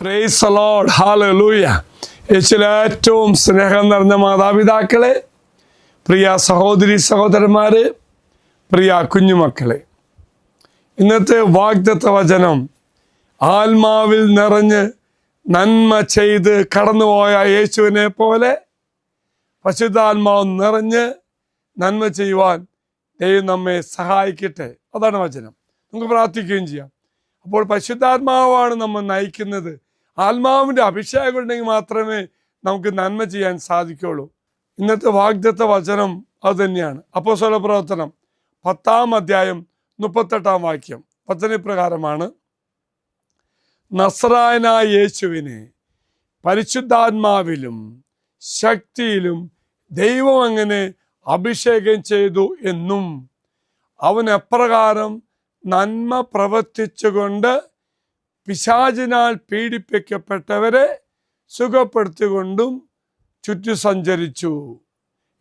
Praise the Lord, hallelujah. യേശുവിൽ ഏറ്റവും സ്നേഹം നിറഞ്ഞ മാതാപിതാക്കളെ, പ്രിയ സഹോദരി സഹോദരന്മാരെ, പ്രിയ കുഞ്ഞുമക്കളെ, ഇന്നത്തെ വാഗ്ദത്ത വചനം ആത്മാവിൽ നിറഞ്ഞ് നന്മ ചെയ്ത് കടന്നുപോയ യേശുവിനെ പോലെ പരിശുദ്ധാത്മാവ് നിറഞ്ഞ് നന്മ ചെയ്യുവാൻ ദൈവം നമ്മെ സഹായിക്കട്ടെ. അതാണ് വചനം. നമുക്ക് പ്രാർത്ഥിക്കുകയും ചെയ്യാം. അപ്പോൾ പരിശുദ്ധാത്മാവാണ് നമ്മൾ നയിക്കുന്നത്. ആത്മാവിൻ്റെ അഭിഷേകം ഉണ്ടെങ്കിൽ മാത്രമേ നമുക്ക് നന്മ ചെയ്യാൻ സാധിക്കുള്ളൂ. ഇന്നത്തെ വാഗ്ദത്ത വചനം അതുതന്നെയാണ്. അപ്പോസ്തല പ്രവർത്തനം 10-ാം അധ്യായം 38-ാം വാക്യം വചനപ്രകാരമാണ്: നസ്രായനായ യേശുവിനെ പരിശുദ്ധാത്മാവിലും ശക്തിയിലും ദൈവം അങ്ങനെ അഭിഷേകം ചെയ്തു എന്നും അവൻ എപ്രകാരം നന്മ പ്രവർത്തിച്ചുകൊണ്ട് പിശാചിനാൽ പീഡിപ്പിക്കപ്പെട്ടവരെ സുഖപ്പെടുത്തിക്കൊണ്ടും ചുറ്റി സഞ്ചരിച്ചു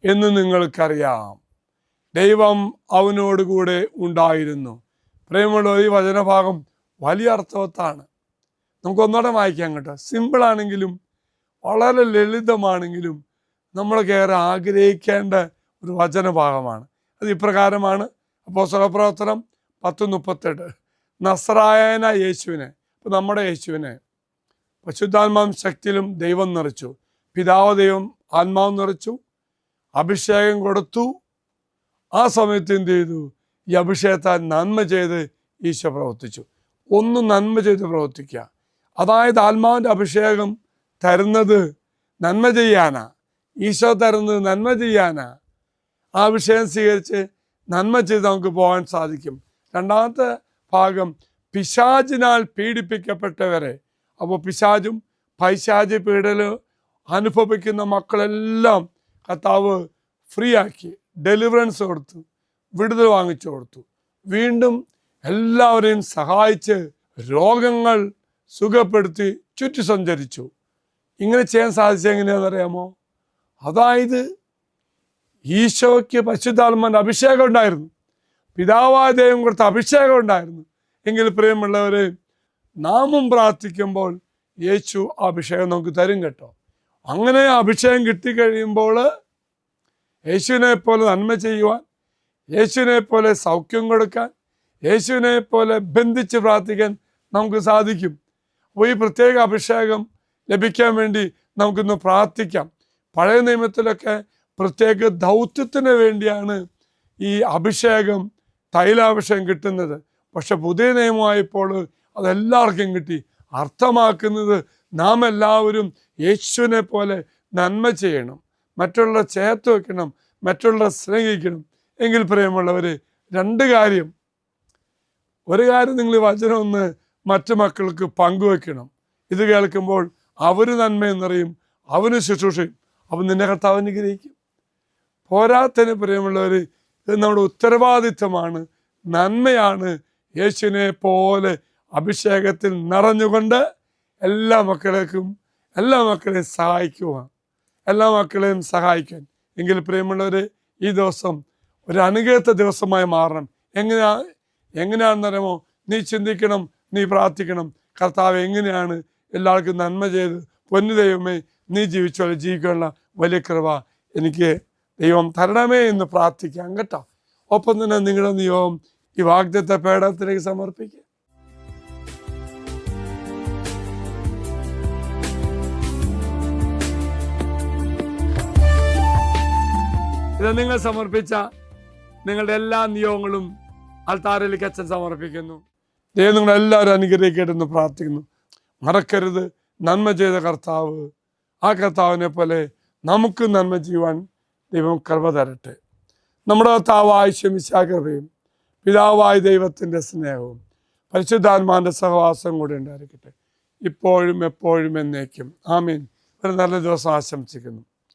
എന്ന് നിങ്ങൾക്കറിയാം. ദൈവം അവനോടുകൂടെ ഉണ്ടായിരുന്നു. പ്രേമമുള്ള ഈ വചനഭാഗം വലിയ അർത്ഥവത്താണ്. നമുക്കൊന്നുകൂടെ വായിക്കാം കേട്ടോ. സിമ്പിളാണെങ്കിലും വളരെ ലളിതമാണെങ്കിലും നമ്മളൊക്കെ ഏറെ ആഗ്രഹിക്കേണ്ട ഒരു വചനഭാഗമാണ്. അത് ഇപ്രകാരമാണ്. അപ്പോസ്തല പ്രവർത്തനം 10:38. നസ്രായനായ യേശുവിനെ, ഇപ്പം നമ്മുടെ യേശുവിനെ പരിശുദ്ധാത്മാവും ശക്തിയിലും ദൈവം നിറച്ചു. പിതാവ് ദൈവം ആത്മാവ് നിറച്ചു, അഭിഷേകം കൊടുത്തു. ആ സമയത്ത് എന്ത് ചെയ്തു? ഈ അഭിഷേകത്താൽ നന്മ ചെയ്ത് ഈശോ പ്രവർത്തിച്ചു. ഒന്ന് നന്മ ചെയ്ത് പ്രവർത്തിക്കുക. അതായത് ആത്മാവിൻ്റെ അഭിഷേകം തരുന്നത് നന്മ ചെയ്യാനാ. ഈശോ തരുന്നത് നന്മ ചെയ്യാനാ. ആ അഭിഷേകം സ്വീകരിച്ച് നന്മ ചെയ്ത് നമുക്ക് പോകാൻ സാധിക്കും. രണ്ടാമത്തെ ഭാഗം, പിശാചിനാൽ പീഡിപ്പിക്കപ്പെട്ടവരെ. അപ്പോൾ പിശാചും പൈശാചി പീഡന അനുഭവിക്കുന്ന മക്കളെല്ലാം കർത്താവ് ഫ്രീ ആക്കി, ഡെലിവറൻസ് കൊടുത്തു, വിടുതൽ വാങ്ങിച്ചു കൊടുത്തു. വീണ്ടും എല്ലാവരെയും സഹായിച്ച് രോഗങ്ങൾ സുഖപ്പെടുത്തി ചുറ്റി സഞ്ചരിച്ചു. ഇങ്ങനെ ചെയ്യാൻ സാധിച്ചത് എങ്ങനെയാണെന്നറിയാമോ? അതായത് ഈശോയ്ക്ക് പരിശുദ്ധാത്മാവിൻ്റെ അഭിഷേകം ഉണ്ടായിരുന്നു, പിതാവായ ദൈവം കൊടുത്ത അഭിഷേകം ഉണ്ടായിരുന്നു. എങ്കിൽ പ്രിയമുള്ളവരെ, നാമും പ്രാർത്ഥിക്കുമ്പോൾ യേശു അഭിഷേകം നമുക്ക് തരും കേട്ടോ. അങ്ങനെ അഭിഷേകം കിട്ടിക്കഴിയുമ്പോൾ യേശുവിനെ പോലെ നന്മ ചെയ്യുവാൻ, യേശുവിനെ പോലെ സൗഖ്യം കൊടുക്കാൻ, യേശുവിനെ പോലെ ബന്ധിച്ച് പ്രാർത്ഥിക്കാൻ നമുക്ക് സാധിക്കും. അപ്പോൾ ഈ പ്രത്യേക അഭിഷേകം ലഭിക്കാൻ വേണ്ടി നമുക്കിന്ന് പ്രാർത്ഥിക്കാം. പഴയ നിയമത്തിലൊക്കെ പ്രത്യേക ദൗത്യത്തിന് വേണ്ടിയാണ് ഈ അഭിഷേകം, തൈലാഭിഷേകം കിട്ടുന്നത്. പക്ഷെ പുതിയ നിയമമായപ്പോൾ അതെല്ലാവർക്കും കിട്ടി. അർത്ഥമാക്കുന്നത് നാം എല്ലാവരും യേശുവിനെ പോലെ നന്മ ചെയ്യണം, മറ്റുള്ള ചേർത്ത് വെക്കണം, മറ്റുള്ള സ്നേഹിക്കണം. എങ്കിൽ പ്രിയമുള്ളവർ, രണ്ട് കാര്യം. ഒരു കാര്യം, നിങ്ങൾ വചനം ഒന്ന് മറ്റു മക്കൾക്ക് പങ്കുവെക്കണം. ഇത് കേൾക്കുമ്പോൾ അവർ നന്മയെന്നറിയും, അവന് ശുശ്രൂഷയും, അവൻ നിന്നെ കർത്താവ് അനുഗ്രഹിക്കും. പോരാത്തതിന് പ്രിയമുള്ളവർ, ഇത് നമ്മുടെ ഉത്തരവാദിത്വമാണ്, നന്മയാണ്. യേശുവിനെ പോലെ അഭിഷേകത്തിൽ നിറഞ്ഞുകൊണ്ട് എല്ലാ മക്കളെയും സഹായിക്കാൻ. എങ്കിൽ പ്രിയമുള്ളവർ, ഈ ദിവസം ഒരു അനുഗ്രഹീത ദിവസമായി മാറണം. എങ്ങനെയാണെന്നറിയാമോ? നീ ചിന്തിക്കണം, നീ പ്രാർത്ഥിക്കണം. കർത്താവ് എങ്ങനെയാണ് എല്ലാവർക്കും നന്മ ചെയ്ത്, പൊന്നു ദൈവമേ നീ ജീവിക്കാനുള്ള വലിയ കൃപ എനിക്ക് ദൈവം തരണമേ എന്ന് പ്രാർത്ഥിക്കാം കേട്ടോ. ഒപ്പം തന്നെ നിങ്ങളുടെ നിയോഗം ഈ വാഗ്ദത്ത പേടകത്തിലേക്ക് സമർപ്പിക്കുക. ഇത് നിങ്ങൾ സമർപ്പിച്ച നിങ്ങളുടെ എല്ലാ നിയോഗങ്ങളും അൾത്താരയിലേക്ക് അച്ഛൻ സമർപ്പിക്കുന്നു. ദൈവം നിങ്ങളെല്ലാവരും അനുഗ്രഹിക്കട്ടെന്ന് പ്രാർത്ഥിക്കുന്നു. മറക്കരുത്, നന്മ ചെയ്ത കർത്താവ്, ആ കർത്താവിനെ പോലെ നമുക്ക് നന്മ ചെയ്യുവാൻ ദൈവം കൃപ തരട്ടെ. നമ്മുടെ കർത്താവായ ശമിശാ കൃപയും പിതാവായ ദൈവത്തിൻ്റെ സ്നേഹവും പരിശുദ്ധാത്മാവിൻ്റെ സഹവാസം കൂടെ ഉണ്ടായിരിക്കട്ടെ, ഇപ്പോഴും എപ്പോഴും എന്നേക്കും. ആമീൻ. ഒരു നല്ല ദിവസം ആശംസിക്കുന്നു.